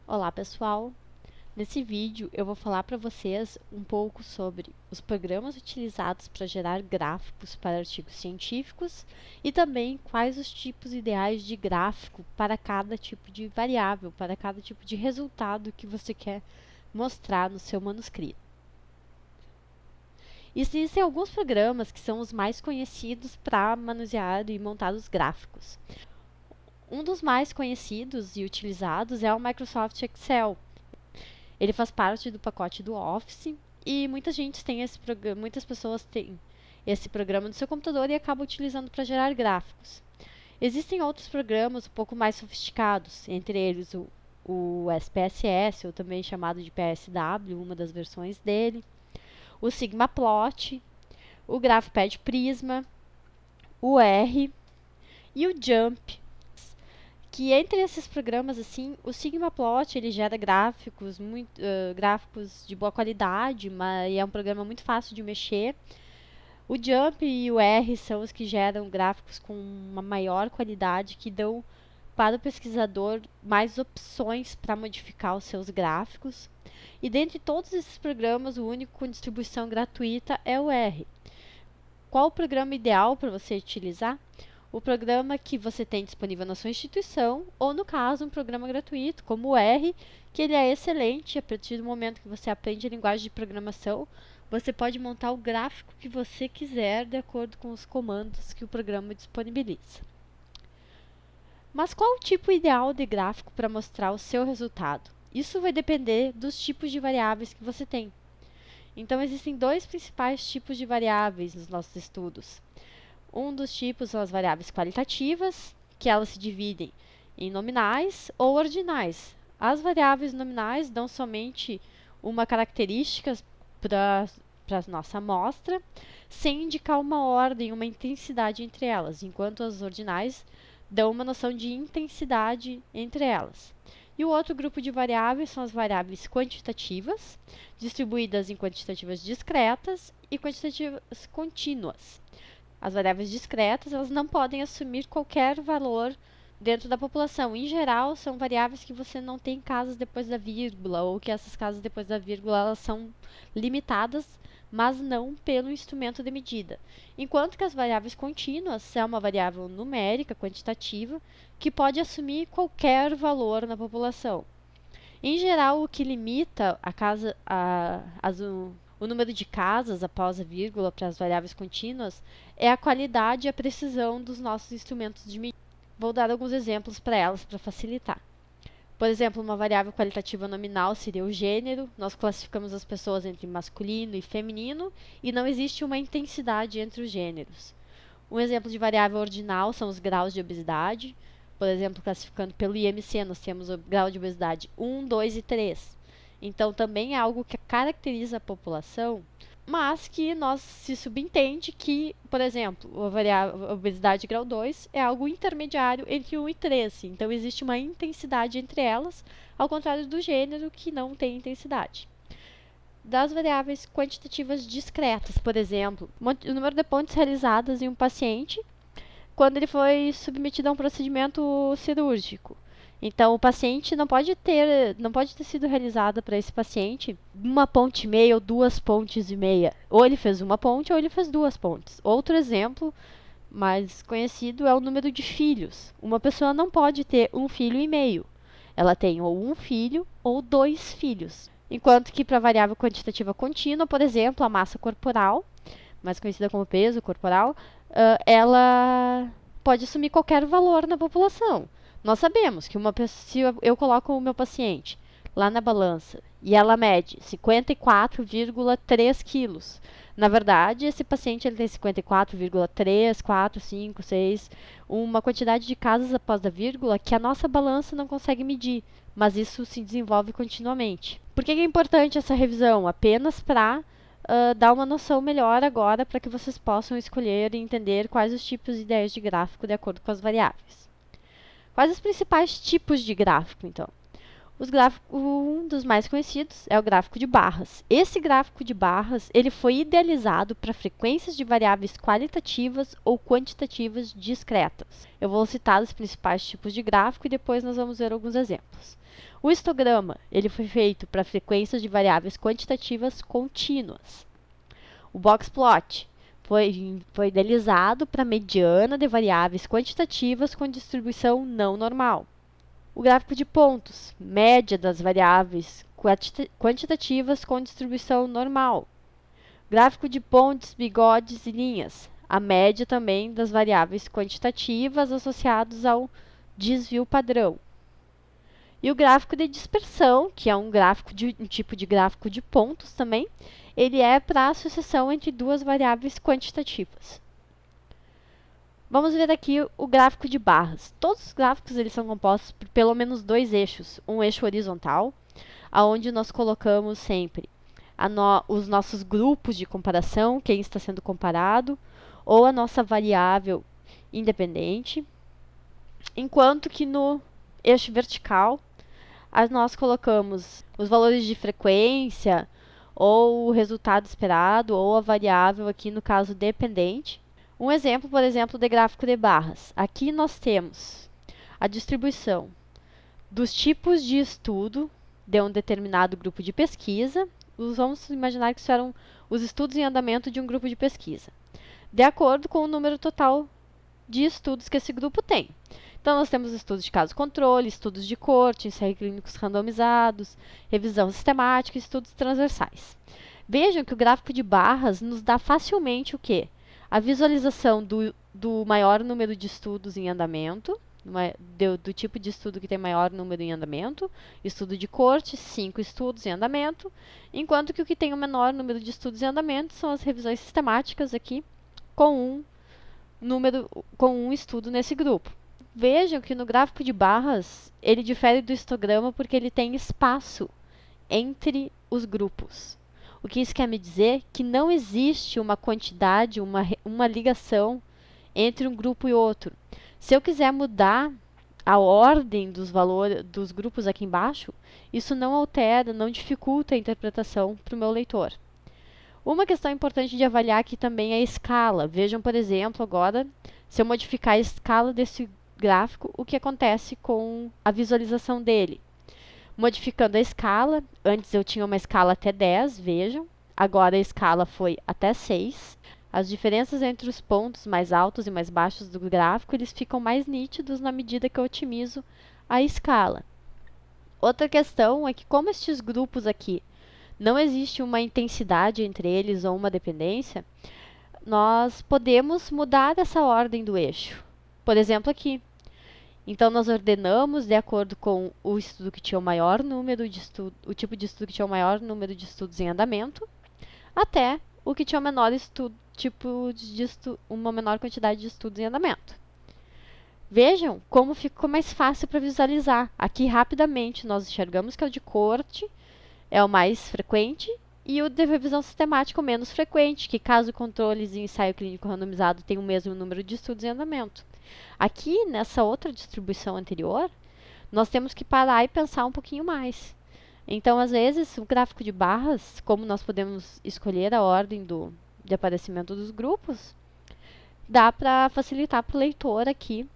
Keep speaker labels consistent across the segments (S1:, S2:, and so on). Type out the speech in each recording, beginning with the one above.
S1: Olá pessoal, nesse vídeo eu vou falar para vocês um pouco sobre os programas utilizados para gerar gráficos para artigos científicos e também quais os tipos ideais de gráfico para cada tipo de variável, para cada tipo de resultado que você quer mostrar no seu manuscrito. Existem alguns programas que são os mais conhecidos para manusear e montar os gráficos. Um dos mais conhecidos e utilizados é o Microsoft Excel. Ele faz parte do pacote do Office e muitas pessoas têm esse programa no seu computador e acabam utilizando para gerar gráficos. Existem outros programas um pouco mais sofisticados, entre eles o SPSS, ou também chamado de PSW, uma das versões dele, o Sigmaplot, o GraphPad Prisma, o R e o Jump. Que entre esses programas, assim, o Sigmaplot ele gera gráficos de boa qualidade, mas é um programa muito fácil de mexer. O Jump e o R são os que geram gráficos com uma maior qualidade, que dão para o pesquisador mais opções para modificar os seus gráficos. E dentre todos esses programas, o único com distribuição gratuita é o R. Qual o programa ideal para você utilizar? O programa que você tem disponível na sua instituição, ou no caso, um programa gratuito, como o R, que ele é excelente. A partir do momento que você aprende a linguagem de programação, você pode montar o gráfico que você quiser de acordo com os comandos que o programa disponibiliza. Mas qual o tipo ideal de gráfico para mostrar o seu resultado? Isso vai depender dos tipos de variáveis que você tem. Então, existem dois principais tipos de variáveis nos nossos estudos. Um dos tipos são as variáveis qualitativas, que elas se dividem em nominais ou ordinais. As variáveis nominais dão somente uma característica para a nossa amostra, sem indicar uma ordem, uma intensidade entre elas, enquanto as ordinais dão uma noção de intensidade entre elas. E o outro grupo de variáveis são as variáveis quantitativas, distribuídas em quantitativas discretas e quantitativas contínuas. As variáveis discretas, elas não podem assumir qualquer valor dentro da população. Em geral, são variáveis que você não tem casas depois da vírgula, ou que essas casas depois da vírgula elas são limitadas, mas não pelo instrumento de medida. Enquanto que as variáveis contínuas é uma variável numérica, quantitativa, que pode assumir qualquer valor na população. Em geral, o que limita o número de casas após a vírgula para as variáveis contínuas é a qualidade e a precisão dos nossos instrumentos de medida. Vou dar alguns exemplos para elas para facilitar. Por exemplo, uma variável qualitativa nominal seria o gênero. Nós classificamos as pessoas entre masculino e feminino e não existe uma intensidade entre os gêneros. Um exemplo de variável ordinal são os graus de obesidade. Por exemplo, classificando pelo IMC, nós temos o grau de obesidade 1, 2 e 3. Então, também é algo que caracteriza a população, mas que nós se subentende que, por exemplo, a obesidade grau 2 é algo intermediário entre 1 e 3. Então, existe uma intensidade entre elas, ao contrário do gênero, que não tem intensidade. Das variáveis quantitativas discretas, por exemplo, o número de pontes realizadas em um paciente quando ele foi submetido a um procedimento cirúrgico. Então, o paciente não pode ter sido realizada para esse paciente uma ponte e meia ou duas pontes e meia. Ou ele fez uma ponte ou ele fez duas pontes. Outro exemplo mais conhecido é o número de filhos. Uma pessoa não pode ter um filho e meio. Ela tem ou um filho ou dois filhos. Enquanto que para a variável quantitativa contínua, por exemplo, a massa corporal, mais conhecida como peso corporal, ela pode assumir qualquer valor na população. Nós sabemos que se eu coloco o meu paciente lá na balança e ela mede 54,3 quilos. Na verdade, esse paciente ele tem 54,3, 4, 5, 6, uma quantidade de casas após a vírgula que a nossa balança não consegue medir, mas isso se desenvolve continuamente. Por que é importante essa revisão? Apenas para dar uma noção melhor agora para que vocês possam escolher e entender quais os tipos e ideias de gráfico de acordo com as variáveis. Quais os principais tipos de gráfico, então? Um dos mais conhecidos é o gráfico de barras. Esse gráfico de barras ele foi idealizado para frequências de variáveis qualitativas ou quantitativas discretas. Eu vou citar os principais tipos de gráfico e depois nós vamos ver alguns exemplos. O histograma ele foi feito para frequências de variáveis quantitativas contínuas. O box plot foi idealizado para mediana de variáveis quantitativas com distribuição não normal. O gráfico de pontos, média das variáveis quantitativas com distribuição normal. Gráfico de pontes, bigodes e linhas, a média também das variáveis quantitativas associadas ao desvio padrão. E o gráfico de dispersão, que é um tipo de gráfico de pontos também, ele é para a associação entre duas variáveis quantitativas. Vamos ver aqui o gráfico de barras. Todos os gráficos eles são compostos por pelo menos dois eixos. Um eixo horizontal, aonde nós colocamos sempre os nossos grupos de comparação, quem está sendo comparado, ou a nossa variável independente. Enquanto que no eixo vertical, nós colocamos os valores de frequência, ou o resultado esperado, ou a variável aqui no caso dependente. Um exemplo, por exemplo, de gráfico de barras. Aqui nós temos a distribuição dos tipos de estudo de um determinado grupo de pesquisa. Vamos imaginar que isso eram os estudos em andamento de um grupo de pesquisa, de acordo com o número total de estudos que esse grupo tem. Então, nós temos estudos de caso-controle, estudos de corte, ensaios clínicos randomizados, revisão sistemática e estudos transversais. Vejam que o gráfico de barras nos dá facilmente o quê? A visualização do maior número de estudos em andamento, do tipo de estudo que tem maior número em andamento, estudo de corte, 5 estudos em andamento, enquanto que o que tem o menor número de estudos em andamento são as revisões sistemáticas aqui, com um estudo nesse grupo. Vejam que no gráfico de barras, ele difere do histograma porque ele tem espaço entre os grupos. O que isso quer me dizer? Que não existe uma quantidade, uma ligação entre um grupo e outro. Se eu quiser mudar a ordem dos valores dos grupos aqui embaixo, isso não altera, não dificulta a interpretação para o meu leitor. Uma questão importante de avaliar aqui também é a escala. Vejam, por exemplo, agora, se eu modificar a escala desse gráfico, o que acontece com a visualização dele. Modificando a escala, antes eu tinha uma escala até 10, vejam, agora a escala foi até 6. As diferenças entre os pontos mais altos e mais baixos do gráfico, eles ficam mais nítidos na medida que eu otimizo a escala. Outra questão é que como estes grupos aqui não existe uma intensidade entre eles ou uma dependência, nós podemos mudar essa ordem do eixo. Por exemplo, aqui. Então, nós ordenamos de acordo com o estudo que tinha o maior número de o tipo de estudo que tinha o maior número de estudos em andamento, até o que tinha o menor uma menor quantidade de estudos em andamento. Vejam como ficou mais fácil para visualizar. Aqui, rapidamente, nós enxergamos que é o de corte é o mais frequente e o de revisão sistemática o menos frequente, que caso controles e ensaio clínico randomizado tenham o mesmo número de estudos em andamento. Aqui, nessa outra distribuição anterior, nós temos que parar e pensar um pouquinho mais. Então, às vezes, o gráfico de barras, como nós podemos escolher a ordem de aparecimento dos grupos, dá para facilitar para o leitor aqui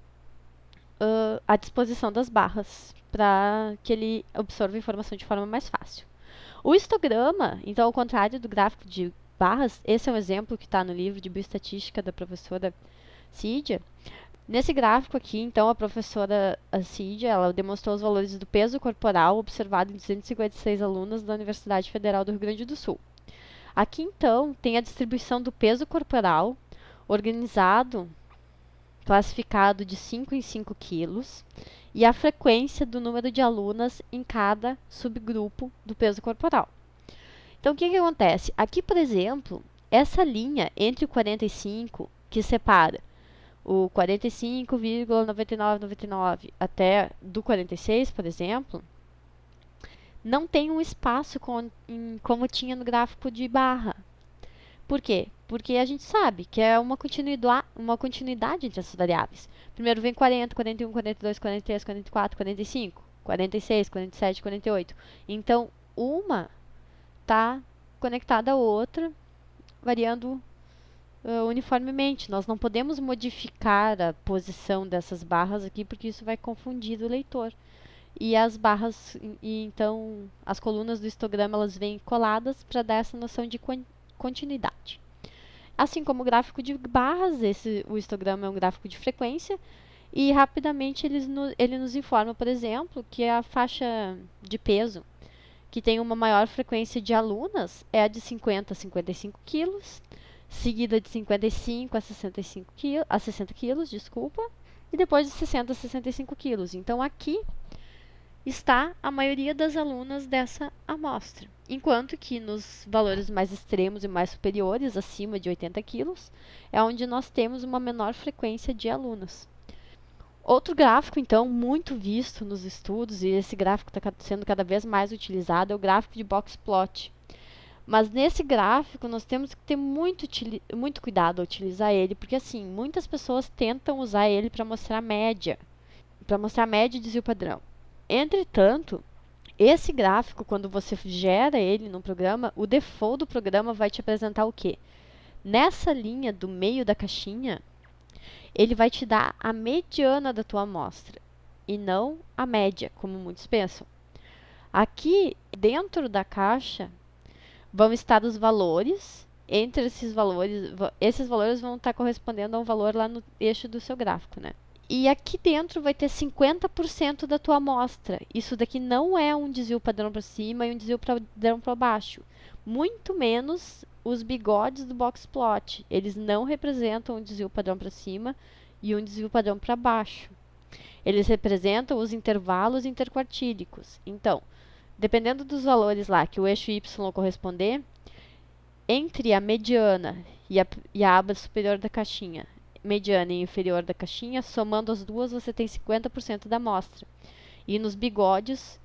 S1: a disposição das barras, para que ele absorva a informação de forma mais fácil. O histograma, então, ao contrário do gráfico de barras, esse é um exemplo que está no livro de bioestatística da professora Cídia. Nesse gráfico aqui, então, a professora Cídia, ela demonstrou os valores do peso corporal observado em 256 alunas da Universidade Federal do Rio Grande do Sul. Aqui, então, tem a distribuição do peso corporal organizado, classificado de 5 em 5 quilos, e a frequência do número de alunas em cada subgrupo do peso corporal. Então, o que acontece? Aqui, por exemplo, essa linha entre o 45, que separa o 45,9999 até do 46, por exemplo, não tem um espaço como tinha no gráfico de barra. Por quê? Porque a gente sabe que é uma continuidade entre essas variáveis. Primeiro vem 40, 41, 42, 43, 44, 45. 46, 47, 48. Então, uma está conectada à outra, variando uniformemente. Nós não podemos modificar a posição dessas barras aqui, porque isso vai confundir o leitor. E as barras, então, as colunas do histograma, elas vêm coladas para dar essa noção de continuidade. Assim como o gráfico de barras, o histograma é um gráfico de frequência, e rapidamente ele nos informa, por exemplo, que a faixa de peso que tem uma maior frequência de alunas é a de 50 a 55 quilos, seguida de 55 a 65 quilos, a 60 quilos, desculpa, e depois de 60 a 65 quilos. Então, aqui está a maioria das alunas dessa amostra, enquanto que nos valores mais extremos e mais superiores, acima de 80 quilos, é onde nós temos uma menor frequência de alunas. Outro gráfico, então, muito visto nos estudos, e esse gráfico está sendo cada vez mais utilizado, é o gráfico de box plot. Mas nesse gráfico nós temos que ter muito cuidado ao utilizar ele, porque assim, muitas pessoas tentam usar ele para mostrar média e desvio padrão. Entretanto, esse gráfico, quando você gera ele no programa, o default do programa vai te apresentar o quê? Nessa linha do meio da caixinha, ele vai te dar a mediana da tua amostra e não a média, como muitos pensam. Aqui, dentro da caixa, vão estar os valores. Entre esses valores vão estar correspondendo a um valor lá no eixo do seu gráfico, né? E aqui dentro vai ter 50% da tua amostra. Isso daqui não é um desvio padrão para cima e um desvio padrão para baixo. Muito menos os bigodes do box plot. Eles não representam um desvio padrão para cima e um desvio padrão para baixo. Eles representam os intervalos interquartílicos. Então, dependendo dos valores lá que o eixo Y corresponder, entre a mediana e a aba superior da caixinha, mediana e inferior da caixinha, somando as duas, você tem 50% da amostra. E nos bigodes,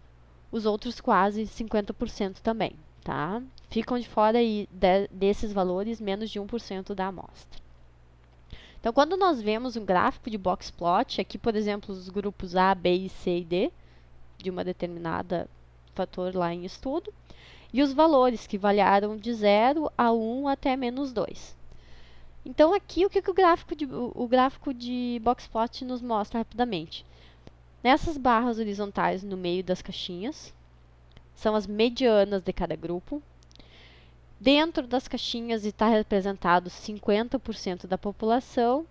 S1: os outros quase 50% também, tá? Ficam de fora aí desses valores menos de 1% da amostra. Então, quando nós vemos um gráfico de box plot, aqui, por exemplo, os grupos A, B, C e D, de uma determinada fator lá em estudo, e os valores que variaram de 0 a 1 até menos 2. Então, aqui, o que o gráfico de box plot nos mostra rapidamente? Nessas barras horizontais no meio das caixinhas, são as medianas de cada grupo. Dentro das caixinhas está representado 50% da população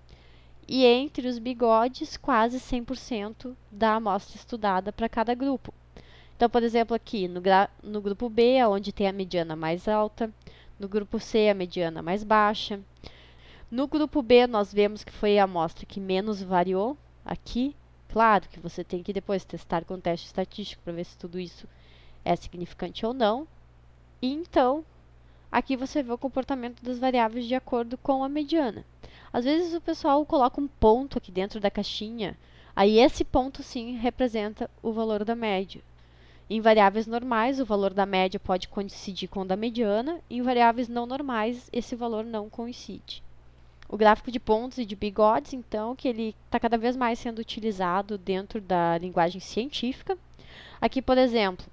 S1: e entre os bigodes, quase 100% da amostra estudada para cada grupo. Então, por exemplo, aqui no grupo B, onde tem a mediana mais alta, no grupo C, a mediana mais baixa. No grupo B, nós vemos que foi a amostra que menos variou aqui. Claro que você tem que depois testar com teste estatístico para ver se tudo isso é significante ou não. E então, aqui você vê o comportamento das variáveis de acordo com a mediana. Às vezes o pessoal coloca um ponto aqui dentro da caixinha, aí esse ponto sim representa o valor da média. Em variáveis normais, o valor da média pode coincidir com o da mediana, em variáveis não normais, esse valor não coincide. O gráfico de pontos e de bigodes, então, que ele está cada vez mais sendo utilizado dentro da linguagem científica. Aqui, por exemplo,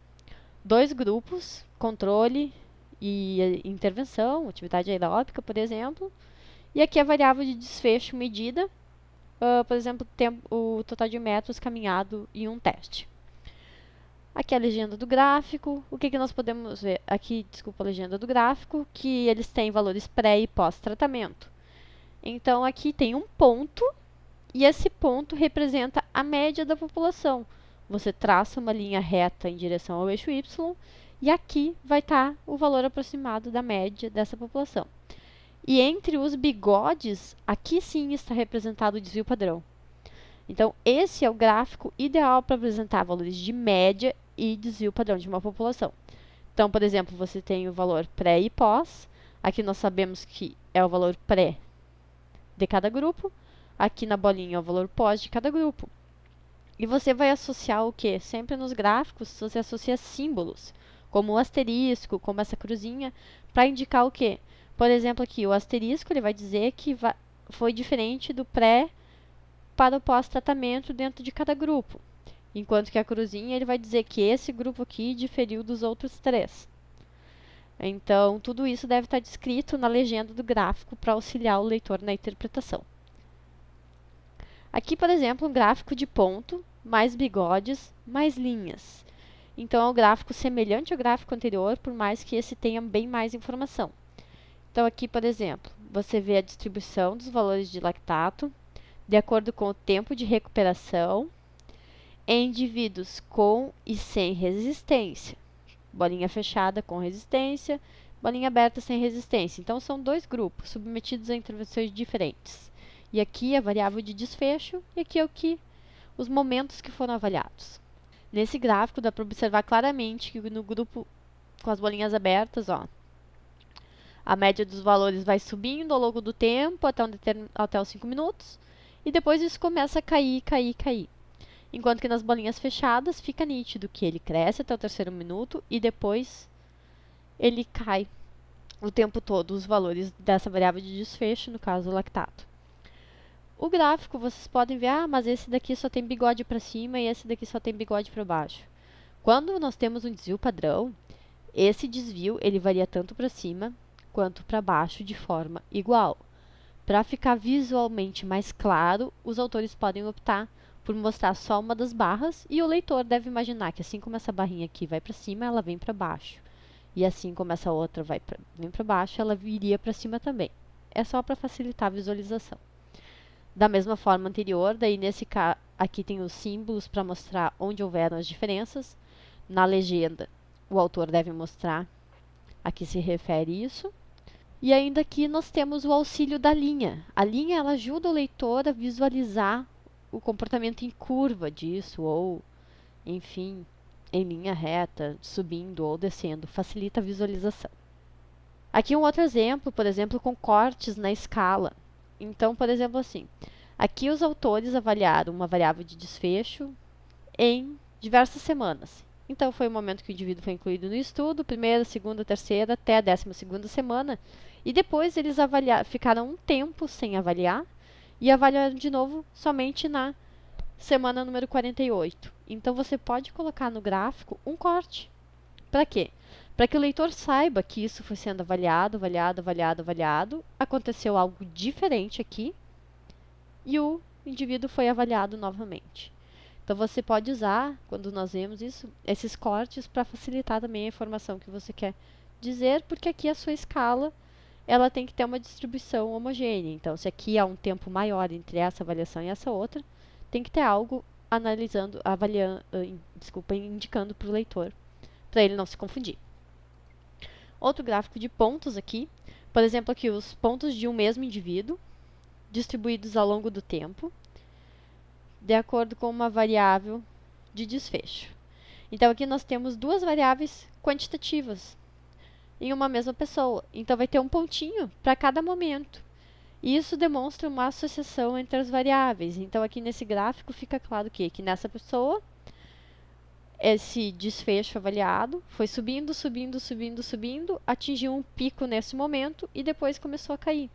S1: dois grupos, controle e intervenção, atividade aeróbica, por exemplo. E aqui a variável de desfecho medida, por exemplo, o total de metros caminhado em um teste. Aqui a legenda do gráfico. O que nós podemos ver? Aqui, desculpa, a legenda do gráfico, que eles têm valores pré e pós-tratamento. Então, aqui tem um ponto, e esse ponto representa a média da população. Você traça uma linha reta em direção ao eixo Y, e aqui vai estar o valor aproximado da média dessa população. E entre os bigodes, aqui sim está representado o desvio padrão. Então, esse é o gráfico ideal para apresentar valores de média e desvio padrão de uma população. Então, por exemplo, você tem o valor pré e pós. Aqui nós sabemos que é o valor pré de cada grupo. Aqui na bolinha é o valor pós de cada grupo. E você vai associar o quê? Sempre nos gráficos, você associa símbolos, como o asterisco, como essa cruzinha, para indicar o quê? Por exemplo, aqui, o asterisco ele vai dizer que foi diferente do pré para o pós-tratamento dentro de cada grupo. enquanto que a cruzinha ele vai dizer que esse grupo aqui diferiu dos outros 3. Então, tudo isso deve estar descrito na legenda do gráfico para auxiliar o leitor na interpretação. Aqui, por exemplo, um gráfico de ponto, mais bigodes, mais linhas. Então, é um gráfico semelhante ao gráfico anterior, por mais que esse tenha bem mais informação. Então, aqui, por exemplo, você vê a distribuição dos valores de lactato, de acordo com o tempo de recuperação, em indivíduos com e sem resistência. Bolinha fechada com resistência, bolinha aberta sem resistência. Então, são 2 grupos submetidos a intervenções diferentes. E aqui é a variável de desfecho, e aqui é os momentos que foram avaliados. Nesse gráfico, dá para observar claramente que no grupo com as bolinhas abertas, ó, a média dos valores vai subindo ao longo do tempo, até os 5 minutos, e depois isso começa a cair, cair, cair. Enquanto que nas bolinhas fechadas fica nítido que ele cresce até o 3º minuto e depois ele cai o tempo todo, os valores dessa variável de desfecho, no caso o lactato. O gráfico, vocês podem ver, mas esse daqui só tem bigode para cima e esse daqui só tem bigode para baixo. Quando nós temos um desvio padrão, esse desvio ele varia tanto para cima quanto para baixo de forma igual. Para ficar visualmente mais claro, os autores podem optar por mostrar só uma das barras e o leitor deve imaginar que assim como essa barrinha aqui vai para cima, ela vem para baixo. E assim como essa outra vem para baixo, ela viria para cima também. É só para facilitar a visualização. Da mesma forma anterior, daí nesse caso, aqui tem os símbolos para mostrar onde houveram as diferenças. Na legenda, o autor deve mostrar a que se refere isso. E ainda aqui nós temos o auxílio da linha. A linha ela ajuda o leitor a visualizar o comportamento em curva disso, ou, enfim, em linha reta, subindo ou descendo. Facilita a visualização. Aqui um outro exemplo, por exemplo, com cortes na escala. Então, por exemplo, assim, aqui os autores avaliaram uma variável de desfecho em diversas semanas. Então, foi o momento que o indivíduo foi incluído no estudo, primeira, segunda, terceira, até a 12ª semana. E depois eles ficaram um tempo sem avaliar e avaliaram de novo somente na semana número 48. Então, você pode colocar no gráfico um corte. Para quê? Para que o leitor saiba que isso foi sendo avaliado, aconteceu algo diferente aqui e o indivíduo foi avaliado novamente. Então, você pode usar, quando nós vemos isso, esses cortes para facilitar também a informação que você quer dizer, porque aqui a sua escala ela tem que ter uma distribuição homogênea. Então, se aqui há um tempo maior entre essa avaliação e essa outra, tem que ter algo indicando para o leitor, para ele não se confundir. Outro gráfico de pontos aqui, por exemplo, aqui os pontos de um mesmo indivíduo, distribuídos ao longo do tempo, de acordo com uma variável de desfecho. Então, aqui nós temos 2 variáveis quantitativas em uma mesma pessoa. Então, vai ter um pontinho para cada momento. E isso demonstra uma associação entre as variáveis. Então, aqui nesse gráfico fica claro que nessa pessoa, esse desfecho avaliado foi subindo, subindo, subindo, subindo, atingiu um pico nesse momento e depois começou a cair.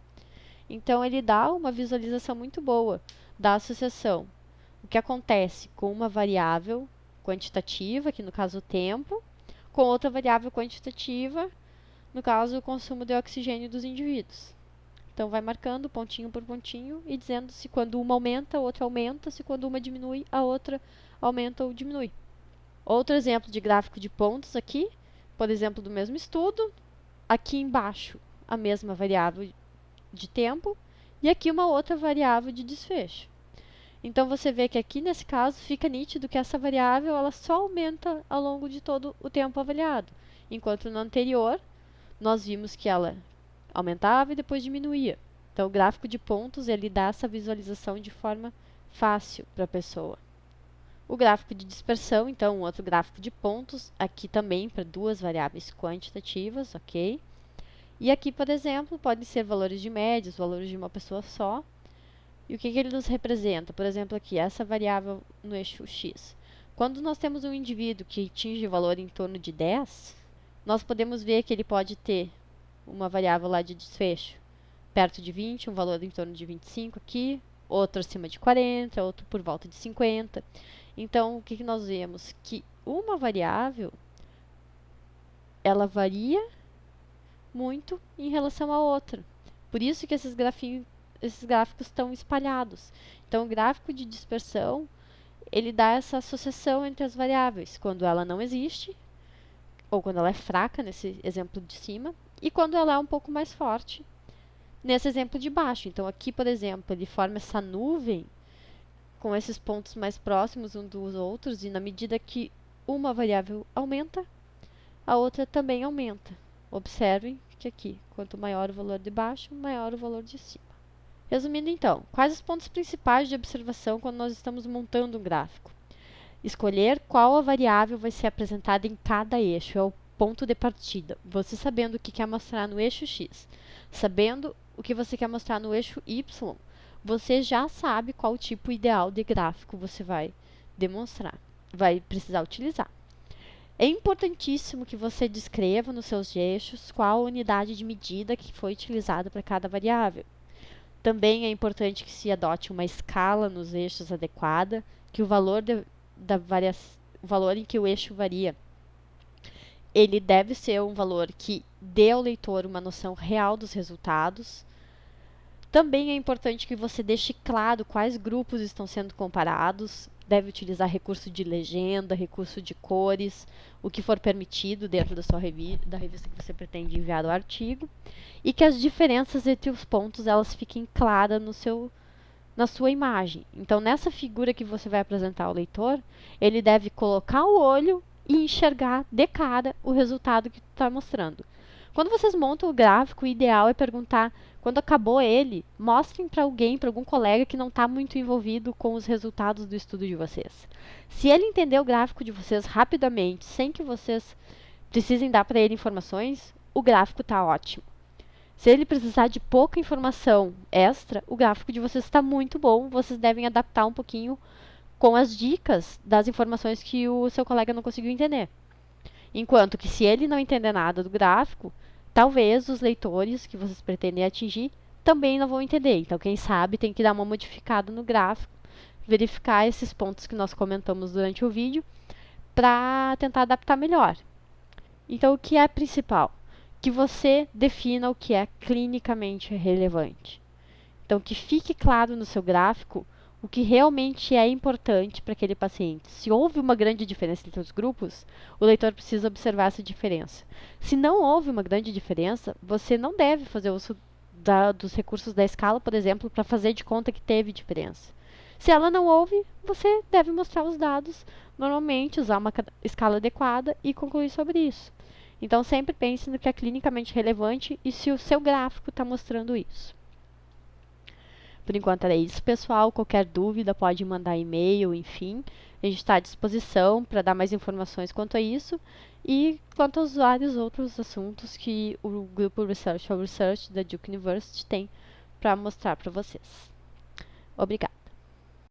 S1: Então, ele dá uma visualização muito boa da associação. O que acontece com uma variável quantitativa, que no caso o tempo, com outra variável quantitativa, no caso o consumo de oxigênio dos indivíduos. Então, vai marcando pontinho por pontinho e dizendo se quando uma aumenta, a outra aumenta, se quando uma diminui, a outra aumenta ou diminui. Outro exemplo de gráfico de pontos aqui, por exemplo, do mesmo estudo, aqui embaixo a mesma variável de tempo e aqui uma outra variável de desfecho. Então, você vê que aqui nesse caso fica nítido que essa variável ela só aumenta ao longo de todo o tempo avaliado, enquanto no anterior nós vimos que ela aumentava e depois diminuía. Então, o gráfico de pontos ele dá essa visualização de forma fácil para a pessoa. O gráfico de dispersão, então, um outro gráfico de pontos, aqui também para 2 variáveis quantitativas, ok? E aqui, por exemplo, podem ser valores de médias, valores de uma pessoa só. E o que ele nos representa? Por exemplo, aqui, essa variável no eixo x. Quando nós temos um indivíduo que atinge o valor em torno de 10, nós podemos ver que ele pode ter uma variável lá de desfecho perto de 20, um valor em torno de 25 aqui, outro acima de 40, outro por volta de 50. Então, o que nós vemos? Que uma variável, ela varia muito em relação à outra. Por isso que esses gráficos estão espalhados. Então, o gráfico de dispersão, ele dá essa associação entre as variáveis, quando ela não existe, ou quando ela é fraca, nesse exemplo de cima, e quando ela é um pouco mais forte, nesse exemplo de baixo. Então, aqui, por exemplo, ele forma essa nuvem com esses pontos mais próximos uns dos outros, e na medida que uma variável aumenta, a outra também aumenta. Observem que aqui, quanto maior o valor de baixo, maior o valor de cima. Resumindo então, quais os pontos principais de observação quando nós estamos montando um gráfico? Escolher qual a variável vai ser apresentada em cada eixo, é o ponto de partida. Você sabendo o que quer mostrar no eixo X, sabendo o que você quer mostrar no eixo Y, você já sabe qual tipo ideal de gráfico você vai demonstrar, vai precisar utilizar. É importantíssimo que você descreva nos seus eixos qual a unidade de medida que foi utilizada para cada variável. Também é importante que se adote uma escala nos eixos adequada, que o valor o valor em que o eixo varia, ele deve ser um valor que dê ao leitor uma noção real dos resultados. Também é importante que você deixe claro quais grupos estão sendo comparados. Deve utilizar recurso de legenda, recurso de cores, o que for permitido dentro da sua da revista que você pretende enviar o artigo. E que as diferenças entre os pontos elas fiquem claras na sua imagem. Então, nessa figura que você vai apresentar ao leitor, ele deve colocar o olho e enxergar de cara o resultado que está mostrando. Quando vocês montam o gráfico, o ideal é perguntar, quando acabou ele, mostrem para alguém, para algum colega que não está muito envolvido com os resultados do estudo de vocês. Se ele entender o gráfico de vocês rapidamente, sem que vocês precisem dar para ele informações, o gráfico está ótimo. Se ele precisar de pouca informação extra, o gráfico de vocês está muito bom, vocês devem adaptar um pouquinho com as dicas das informações que o seu colega não conseguiu entender. Enquanto que se ele não entender nada do gráfico, talvez os leitores que vocês pretendem atingir também não vão entender. Então, quem sabe tem que dar uma modificada no gráfico, verificar esses pontos que nós comentamos durante o vídeo, para tentar adaptar melhor. Então, o que é principal? Que você defina o que é clinicamente relevante. Então, que fique claro no seu gráfico o que realmente é importante para aquele paciente. Se houve uma grande diferença entre os grupos, o leitor precisa observar essa diferença. Se não houve uma grande diferença, você não deve fazer uso dos recursos da escala, por exemplo, para fazer de conta que teve diferença. Se ela não houve, você deve mostrar os dados, normalmente usar uma escala adequada e concluir sobre isso. Então, sempre pense no que é clinicamente relevante e se o seu gráfico está mostrando isso. Por enquanto era isso, pessoal. Qualquer dúvida pode mandar e-mail, enfim. A gente está à disposição para dar mais informações quanto a isso e quanto aos vários outros assuntos que o grupo Research for Research da Duke University tem para mostrar para vocês. Obrigada.